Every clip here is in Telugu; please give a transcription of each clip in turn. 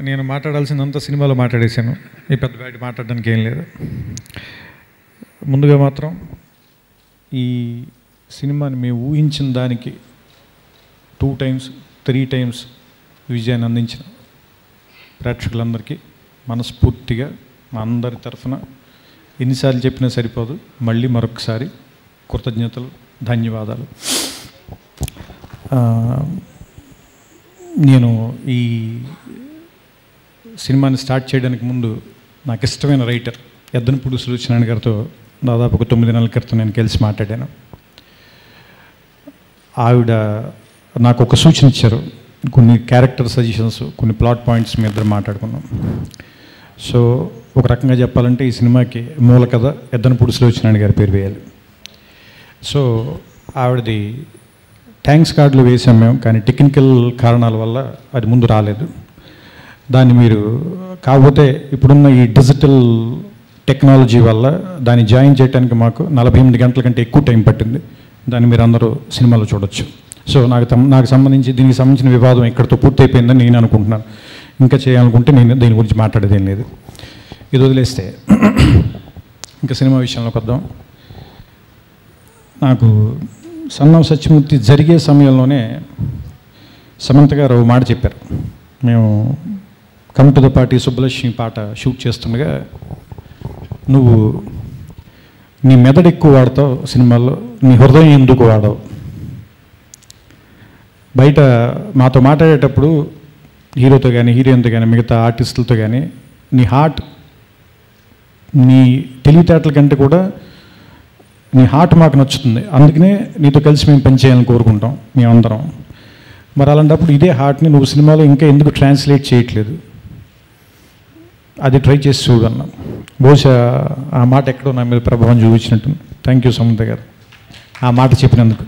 నేను మాట్లాడాల్సిందంతా సినిమాలో మాట్లాడేశాను. ఈ పెద్ద బయట మాట్లాడడానికి ఏం లేదు. ముందుగా మాత్రం ఈ సినిమాని మేము ఊహించిన దానికి 2 times 3 times విజయాన్ని అందించిన ప్రేక్షకులందరికీ మనస్ఫూర్తిగా మా అందరి తరఫున ఎన్నిసార్లు చెప్పినా సరిపోదు, మళ్ళీ మరొకసారి కృతజ్ఞతలు, ధన్యవాదాలు. నేను ఈ సినిమాని స్టార్ట్ చేయడానికి ముందు నాకు ఇష్టమైన రైటర్ ఎద్దనపూడి సులోచన గారితో దాదాపు ఒక 9 నెలల క్రితం నేను కలిసి మాట్లాడాను. ఆవిడ నాకు ఒక సూచన ఇచ్చారు, కొన్ని క్యారెక్టర్ సజెషన్స్, కొన్ని ప్లాట్ పాయింట్స్ మీ ఇద్దరు మాట్లాడుకున్నాం. సో ఒక రకంగా చెప్పాలంటే ఈ సినిమాకి మూల కథ ఎద్దనపూడి సులోచన గారి పేరు వేయాలి. సో ఆవిడది థ్యాంక్స్ కార్డులు వేసాం మేము, కానీ టెక్నికల్ కారణాల వల్ల అది ముందు రాలేదు. దాన్ని మీరు కాకపోతే ఇప్పుడున్న ఈ డిజిటల్ టెక్నాలజీ వల్ల దాన్ని జాయిన్ చేయడానికి మాకు 48 గంటల కంటే ఎక్కువ టైం పట్టింది. దాన్ని మీరు అందరూ సినిమాలో చూడొచ్చు. సో నాకు సంబంధించి దీనికి సంబంధించిన వివాదం ఇక్కడితో పూర్తయిపోయిందని నేను అనుకుంటున్నాను. ఇంకా చేయాలనుకుంటే నేను దీని గురించి మాట్లాడేదేం లేదు. ఇది వదిలేస్తే ఇంకా సినిమా విషయంలోకి వద్దాం. నాకు సన్నం సత్యమూర్తి జరిగే సమయంలోనే సమంత గారు మాట చెప్పారు. మేము come to the party Subbalakshmi పాట షూట్ చేస్తుండగా, నువ్వు నీ మెదడు ఎక్కువ వాడతావు సినిమాల్లో, నీ హృదయం ఎందుకు వాడవు? బయట మాతో మాట్లాడేటప్పుడు హీరోతో కానీ హీరోయిన్తో కానీ మిగతా ఆర్టిస్టులతో కానీ నీ హార్ట్, నీ తెలివితేటల కంటే కూడా నీ హార్ట్ మాకు నచ్చుతుంది, అందుకనే నీతో కలిసి మేము పనిచేయాలని కోరుకుంటాం మేమందరం. మరి అలాంటప్పుడు ఇదే హార్ట్ని నువ్వు సినిమాలో ఇంకా ఎందుకు ట్రాన్స్లేట్ చేయట్లేదు? అది ట్రై చేసి చూడన్నా. బహుశా ఆ మాట ఎక్కడో నా మీద ప్రభావం చూపించినట్టు. థ్యాంక్ యూ సమంత గారు ఆ మాట చెప్పినందుకు.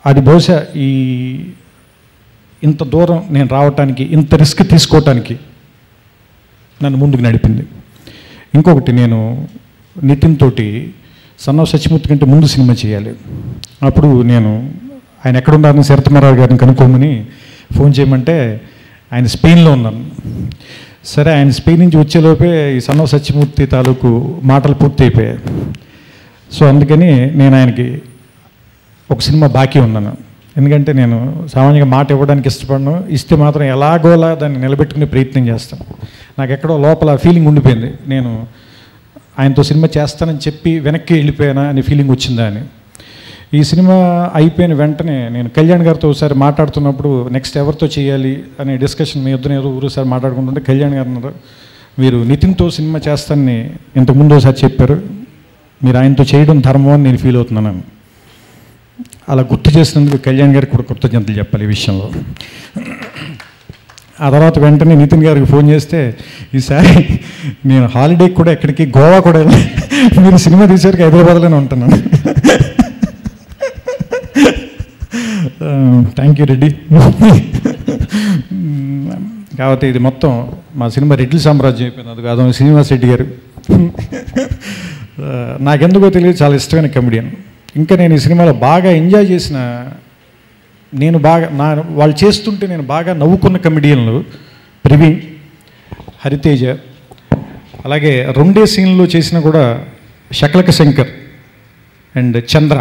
అది బహుశా ఇంత దూరం నేను రావటానికి, ఇంత రిస్క్ తీసుకోవటానికి నన్ను ముందుకు నడిపింది. ఇంకొకటి, నేను నితిన్ తోటి సన్నం సత్యమూర్తి కంటే ముందు సినిమా చేయాలి. అప్పుడు నేను ఆయన ఎక్కడున్నారని శరత్మరావు గారిని కనుక్కోమని ఫోన్ చేయమంటే ఆయన స్పెయిన్లో ఉన్నాను. సరే, ఆయన స్పెయిన్ నుంచి వచ్చేలోపే ఈ సన్నం సత్యమూర్తి తాలూకు మాటలు పూర్తి అయిపోయాయి. సో అందుకని నేను ఆయనకి ఒక సినిమా బాకీ ఉన్నాను. ఎందుకంటే నేను సామాన్యంగా మాట ఇవ్వడానికి ఇష్టపడను, ఇస్తే మాత్రం ఎలాగోలా దాన్ని నిలబెట్టుకునే ప్రయత్నం చేస్తాను. నాకు ఎక్కడో లోపల ఫీలింగ్ ఉండిపోయింది, నేను ఆయనతో సినిమా చేస్తానని చెప్పి వెనక్కి వెళ్ళిపోయానా అనే ఫీలింగ్ వచ్చిందా అని. ఈ సినిమా అయిపోయిన వెంటనే నేను కళ్యాణ్ గారితో ఒకసారి మాట్లాడుతున్నప్పుడు నెక్స్ట్ ఎవరితో చేయాలి అనే డిస్కషన్ మీ ఇద్దరు ఏదో ఊరుసారి మాట్లాడుకుంటుంటే కళ్యాణ్ గారు అన్నారు, మీరు నితిన్తో సినిమా చేస్తానని ఇంతకుముందు ఒకసారి చెప్పారు, మీరు ఆయనతో చేయడం ధర్మం అని నేను ఫీల్ అవుతున్నాను. అలా గుర్తు చేసినందుకు కళ్యాణ్ గారికి కూడా కృతజ్ఞతలు చెప్పాలి ఈ విషయంలో. ఆ తర్వాత వెంటనే నితిన్ గారికి ఫోన్ చేస్తే, ఈసారి నేను హాలిడేకి కూడా ఎక్కడికి గోవా కూడా మీరు సినిమా తీసేసరికి హైదరాబాద్లోనే ఉంటున్నాను. Thank you Reddy. కాబట్టి ఇది మొత్తం మా సినిమా రెడ్డి సామ్రాజ్యం అయిపోయింది. అది కాదు, శ్రీనివాస్ రెడ్డి గారు నాకెందుకో తెలియదు చాలా ఇష్టమైన కమెడియన్. ఇంకా నేను ఈ సినిమాలో బాగా ఎంజాయ్ చేసిన, నేను బాగా వాళ్ళు చేస్తుంటే నేను బాగా నవ్వుకున్న కమెడియన్లు ప్రవీణ్, హరితేజ, అలాగే 2 సీన్లు చేసిన కూడా శకలక శంకర్ అండ్ చంద్ర.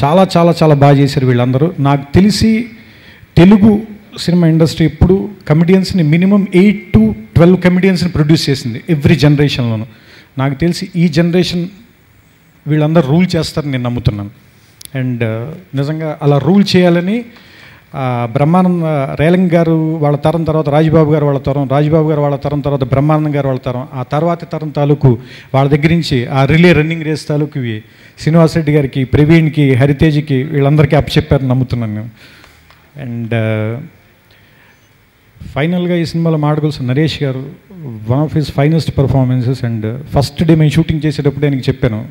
చాలా చాలా చాలా బాగా చేశారు వీళ్ళందరూ. నాకు తెలిసి తెలుగు సినిమా ఇండస్ట్రీ ఇప్పుడు కమెడియన్స్ని మినిమం 8 to 12 కమెడియన్స్ని ప్రొడ్యూస్ చేసింది ఎవ్రీ జనరేషన్లోనూ. నాకు తెలిసి ఈ జనరేషన్ వీళ్ళందరూ రూల్ చేస్తారని నేను నమ్ముతున్నాను. అండ్ నిజంగా అలా రూల్ చేయాలని బ్రహ్మానంద రేలంగ్ గారు వాళ్ళ తరం తర్వాత రాజబాబు గారు వాళ్ళ తరం, రాజబాబు గారు వాళ్ళ తరం తర్వాత బ్రహ్మానందం గారు వాళ్ళ తరం, ఆ తర్వాత తరం తాలూకు వాళ్ళ దగ్గర నుంచి ఆ రిలే రన్నింగ్ రేస్ తాలూకు శ్రీనివాస్ రెడ్డి గారికి, ప్రవీణ్కి, హరితేజ్కి వీళ్ళందరికీ అప్పచెప్పారని నమ్ముతున్నాను నేను. అండ్ ఫైనల్గా ఈ సినిమాలో మాట్లాడుకోవాల్సిన నరేష్ గారు, one of his finest performances. And first day మేము షూటింగ్ చేసేటప్పుడు ఆయనకి చెప్పాను,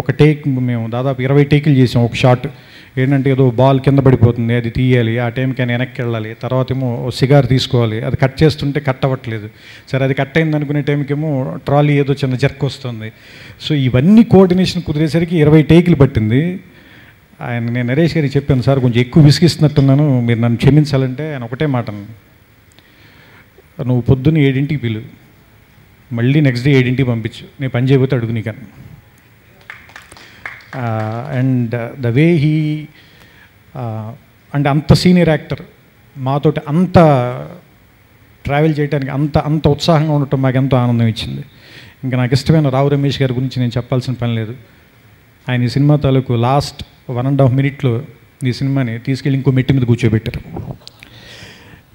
ఒక టేక్ మేము దాదాపు 20 టేకులు చేసాం. ఒక షాట్ ఏంటంటే ఏదో బాల్ కింద పడిపోతుంది, అది తీయాలి, ఆ టైంకి ఆయన వెనక్కి వెళ్ళాలి, తర్వాత ఏమో సిగార్ తీసుకోవాలి, అది కట్ చేస్తుంటే కట్ అవ్వట్లేదు, సరే అది కట్ అయింది అనుకునే టైంకి ఏమో ట్రాలీ ఏదో చిన్న జర్క్ వస్తుంది. సో ఇవన్నీ కోఆర్డినేషన్ కుదిరేసరికి 20 టేకులు పట్టింది. నేను నరేష్ గారికి చెప్పాను, సార్ కొంచెం ఎక్కువ విసిగిస్తున్నట్టున్నాను, మీరు నన్ను క్షమించాలంటే ఆయన ఒకటే మాట అన్నాను, నువ్వు పొద్దున్న 7ంటికి పిలు, మళ్ళీ నెక్స్ట్ డే 7ంటికి పంపించు, నేను పని చేయబోతే అడుగు నీకన్నా. అండ్ ద వే హీ అంటే అంత సీనియర్ యాక్టర్ మాతోటి అంత ట్రావెల్ చేయడానికి అంత ఉత్సాహంగా ఉండటం మాకు ఎంతో ఆనందం ఇచ్చింది. ఇంకా నాకు ఇష్టమైన రావు రమేష్ గారి గురించి నేను చెప్పాల్సిన పని లేదు. ఆయన ఈ సినిమా తాలూకు లాస్ట్ 1.5 మినిట్లో ఈ సినిమాని తీసుకెళ్ళి ఇంకో మెట్టి మీద కూర్చోబెట్టారు.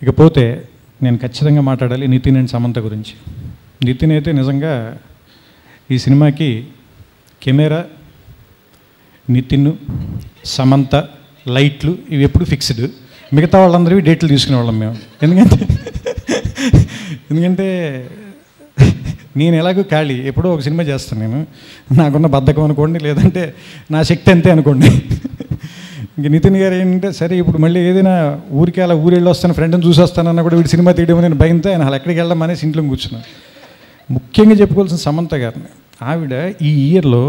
ఇకపోతే నేను ఖచ్చితంగా మాట్లాడాలి నితిన్ అండ్ సమంత గురించి. నితిన్ అయితే నిజంగా ఈ సినిమాకి కెమెరా, నితిన్, సమంత, లైట్లు ఇవి ఎప్పుడు ఫిక్స్డ్, మిగతా వాళ్ళందరివి డేట్లు తీసుకునేవాళ్ళం మేము. ఎందుకంటే నేను ఎలాగో ఖాళీ, ఎప్పుడో ఒక సినిమా చేస్తాను నేను, నాకున్న బద్ధకం అనుకోండి, లేదంటే నా శక్తి అంతే అనుకోండి. ఇంక నితిన్ గారు ఏంటంటే సరే ఇప్పుడు మళ్ళీ ఏదైనా ఊరికి అలా ఊరెళ్ళి వస్తాను, ఫ్రెండ్ని చూసి వస్తానన్నా కూడా వీడి సినిమా తీయడం నేను భయంతో ఆయన అలా ఎక్కడికి వెళ్ళడం అనేసి ఇంట్లో కూర్చున్నాను. ముఖ్యంగా చెప్పుకోవాల్సిన సమంత గారిని. ఆవిడ ఈ ఇయర్లో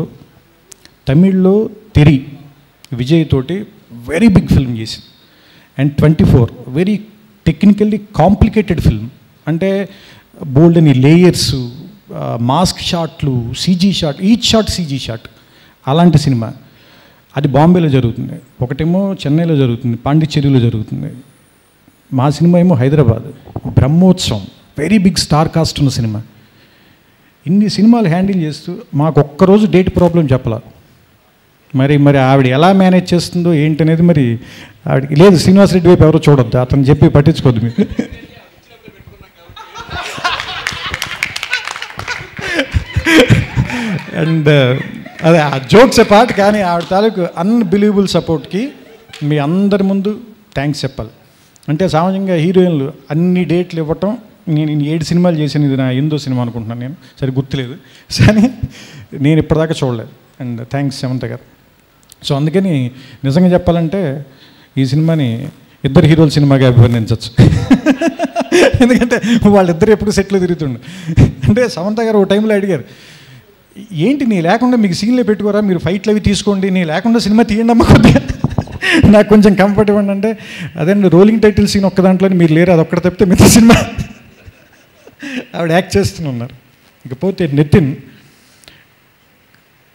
తమిళ్లో తెరి విజయ్ తోటి వెరీ బిగ్ ఫిల్మ్ చేసింది. And 24 very technically complicated film, అంటే బోల్డ్ అని లేయర్స్, మాస్క్ షాట్లు, CG shot, each shot CG shot, అలాంటి సినిమా. అది బాంబేలో జరుగుతుంది, ఒకటేమో చెన్నైలో జరుగుతుంది, పాండిచ్చేరిలో జరుగుతుంది. మా సినిమా ఏమో Hyderabad, Brahmotsavam, very big star cast ఉన్న సినిమా. ఇన్ని సినిమాలు హ్యాండిల్ చేస్తూ మాకు ఒక్కరోజు డేట్ ప్రాబ్లం చెప్పాల. మరి ఆవిడ ఎలా మేనేజ్ చేస్తుందో ఏంటనేది మరి ఆవిడకి లేదు. శ్రీనివాసరెడ్డి వైపు ఎవరో చూడొద్దు, అతను చెప్పి పట్టించుకోవద్దు మీరు. అండ్ అదే ఆ జోక్స్ ఏ పార్ట్, కానీ ఆవిడ తాలూకు అన్బిలీవబుల్ సపోర్ట్కి మీ అందరి ముందు థ్యాంక్స్ చెప్పాలి. అంటే సామాన్యంగా హీరోయిన్లు అన్ని డేట్లు ఇవ్వటం, నేను 7 సినిమాలు చేశాను, ఇది నా 8వ సినిమా అనుకుంటున్నాను నేను, సరే గుర్తులేదు, కానీ నేను ఇప్పటిదాకా చూడలేదు. అండ్ థ్యాంక్స్ సమంత గారు. సో అందుకని నిజంగా చెప్పాలంటే ఈ సినిమాని ఇద్దరు హీరోల సినిమాగా అభివర్ణించవచ్చు. ఎందుకంటే వాళ్ళిద్దరు ఎప్పుడు సెట్లు తిరుగుతుండే. అంటే సమంత గారు ఒక టైంలో అడిగారు, ఏంటి నీ లేకుండా మీకు సీన్లే పెట్టుకోరా, మీరు ఫైట్లు అవి తీసుకోండి, నీ లేకుండా సినిమా తీయండి అమ్మ కొద్దిగా, నాకు కొంచెం కంఫర్ట్ ఇవ్వండి అంటే, అదండి రోలింగ్ టైటిల్ సీన్ ఒక్క దాంట్లో మీరు లేరు, అది ఒక్కడ తప్పితే మిగతా సినిమా ఆవిడ యాక్ట్ చేస్తున్నారు. ఇకపోతే నితిన్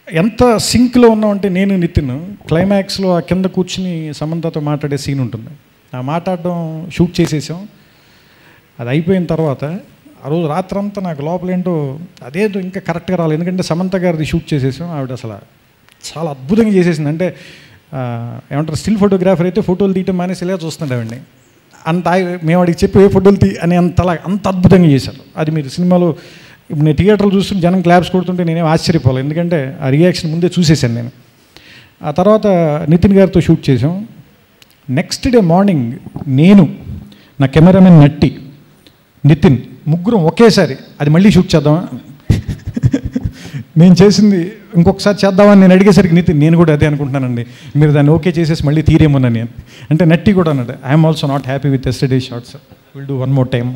ఎంత సింక్లో ఉన్నామంటే, నేను నితిన్ క్లైమాక్స్లో ఆ కింద కూర్చుని సమంతతో మాట్లాడే సీన్ ఉంటుంది. ఆ మాట్లాడడం షూట్ చేసేసాం. అది అయిపోయిన తర్వాత ఆ రోజు రాత్రంతా నాకు లోపలేంటో అదేదో ఇంకా కరెక్ట్గా రాలేదు, ఎందుకంటే సమంత గారిది షూట్ చేసేసాం. ఆవిడ అసలు చాలా అద్భుతంగా చేసేసింది. అంటే ఏమంటారు, స్టిల్ ఫోటోగ్రాఫర్ అయితే ఫోటోలు తీయటం మానేసి ఇలా చూస్తుండే ఆవిడని. అంత మేము వాడికి చెప్పి ఏ ఫోటోలు అని అంత అద్భుతంగా చేశారు. అది మీరు సినిమాలో ఇప్పుడు నేను థియేటర్లు చూస్తుంటే జనం క్లాప్స్ కొడుతుంటే నేనేం ఆశ్చర్యపోలేదు, ఎందుకంటే ఆ రియాక్షన్ ముందే చూసేసాను నేను. ఆ తర్వాత నితిన్ గారితో షూట్ చేసాం. నెక్స్ట్ డే మార్నింగ్ నేను, నా కెమెరామెన్ నట్టి, నితిన్ ముగ్గురం ఒకేసారి అది మళ్ళీ షూట్ చేద్దామా, నేను చేసింది ఇంకొకసారి చేద్దామని నేను అడిగేసరికి నితిన్, నేను కూడా అదే అనుకుంటున్నానండి, మీరు దాన్ని ఓకే చేసేసి మళ్ళీ తీరేమోనని నేను అంటే, నట్టి కూడా అన్నాడు, I'm also not happy with yesterday shots, will do one more time.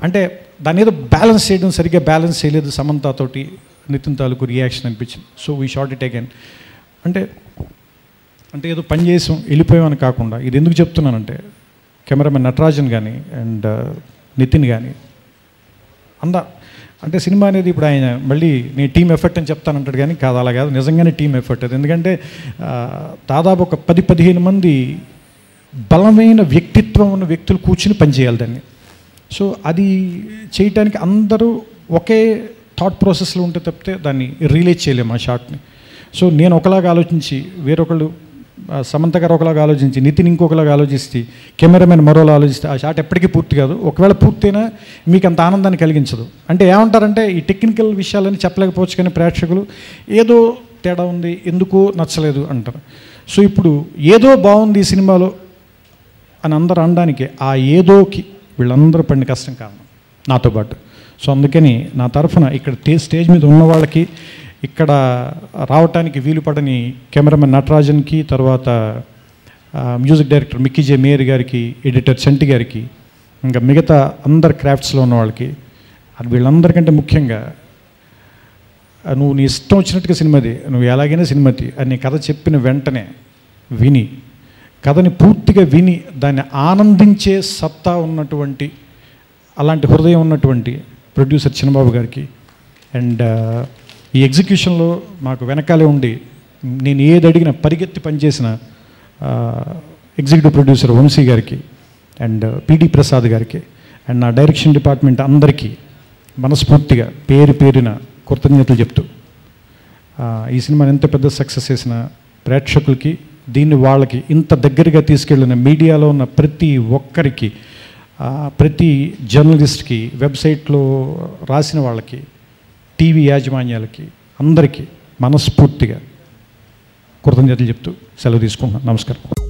అంటే దాన్ని ఏదో బ్యాలెన్స్ చేయడం సరిగ్గా బ్యాలెన్స్ చేయలేదు సమంతతోటి నితిన్ తాలూకు రియాక్షన్ అనిపించింది. So we short it again. అంటే ఏదో పని చేసాం వెళ్ళిపోయామని కాకుండా, ఇది ఎందుకు చెప్తున్నానంటే, కెమెరామెన్ నటరాజన్ కానీ అండ్ నితిన్ కానీ అంటే సినిమా అనేది ఇప్పుడు ఆయన మళ్ళీ నేను టీమ్ ఎఫర్ట్ అని చెప్తానంటాడు, కానీ కాదు, అలా కాదు, నిజంగానే టీమ్ ఎఫర్ట్ అది. ఎందుకంటే దాదాపు ఒక 10-15 మంది బలమైన వ్యక్తిత్వం ఉన్న వ్యక్తులు కూర్చుని పనిచేయాలి దాన్ని. సో అది చేయటానికి అందరూ ఒకే థాట్ ప్రాసెస్లో ఉంటే తప్పితే దాన్ని రిలీజ్ చేయలేము ఆ షాట్ని. సో నేను ఒకలాగా ఆలోచించి, వేరొకళ్ళు సమంత గారు ఒకలాగా ఆలోచించి, నితిన్ ఇంకొకలాగా ఆలోచిస్తే, కెమెరామెన్ మరోలా ఆలోచిస్తే ఆ షాట్ ఎప్పటికీ పూర్తి కాదు. ఒకవేళ పూర్తయినా మీకు అంత ఆనందాన్ని కలిగించదు. అంటే ఏమంటారంటే, ఈ టెక్నికల్ విషయాలని చెప్పలేకపోవచ్చు, కానీ ప్రేక్షకులు ఏదో తేడా ఉంది, ఎందుకో నచ్చలేదు అంటారు. సో ఇప్పుడు ఏదో బాగుంది ఈ సినిమాలో అని అందరూ అనడానికి ఆ ఏదోకి వీళ్ళందరూ పడిన కష్టం కారణం నాతో పాటు. సో అందుకని నా తరఫున ఇక్కడ స్టేజ్ మీద ఉన్న వాళ్ళకి, ఇక్కడ రావటానికి వీలు పడని కెమెరామెన్ నటరాజన్కి, తర్వాత మ్యూజిక్ డైరెక్టర్ మిక్కీ జే మేయర్ గారికి, ఎడిటర్ చంటి గారికి, ఇంకా మిగతా అందరు క్రాఫ్ట్స్లో ఉన్న వాళ్ళకి, అది వీళ్ళందరికంటే ముఖ్యంగా నువ్వు నీ ఇష్టం వచ్చినట్టుగా సినిమాది, నువ్వు ఎలాగైనా సినిమాది అని కథ చెప్పిన వెంటనే విని, కథని పూర్తిగా విని దాన్ని ఆనందించే సత్తా ఉన్నటువంటి, అలాంటి హృదయం ఉన్నటువంటి ప్రొడ్యూసర్ చిన్నబాబు గారికి అండ్ ఈ ఎగ్జిక్యూషన్లో మాకు వెనకాలే ఉండి నేను ఏది అడిగినా పరిగెత్తి పనిచేసిన ఎగ్జిక్యూటివ్ ప్రొడ్యూసర్ వంశీ గారికి అండ్ పిడి ప్రసాద్ గారికి అండ్ నా డైరెక్షన్ డిపార్ట్మెంట్ అందరికీ మనస్ఫూర్తిగా పేరు పేరిన కృతజ్ఞతలు చెప్తూ, ఈ సినిమాని ఎంత పెద్ద సక్సెస్ చేసిన ప్రేక్షకులకి, దీన్ని వాళ్ళకి ఇంత దగ్గరగా తీసుకెళ్ళిన మీడియాలో ఉన్న ప్రతి ఒక్కరికి, ప్రతి జర్నలిస్ట్కి, వెబ్సైట్లో రాసిన వాళ్ళకి, టీవీ యాజమాన్యాలకి అందరికీ మనస్ఫూర్తిగా కృతజ్ఞతలు చెప్తూ సెలవు తీసుకుంటున్నాను. నమస్కారం.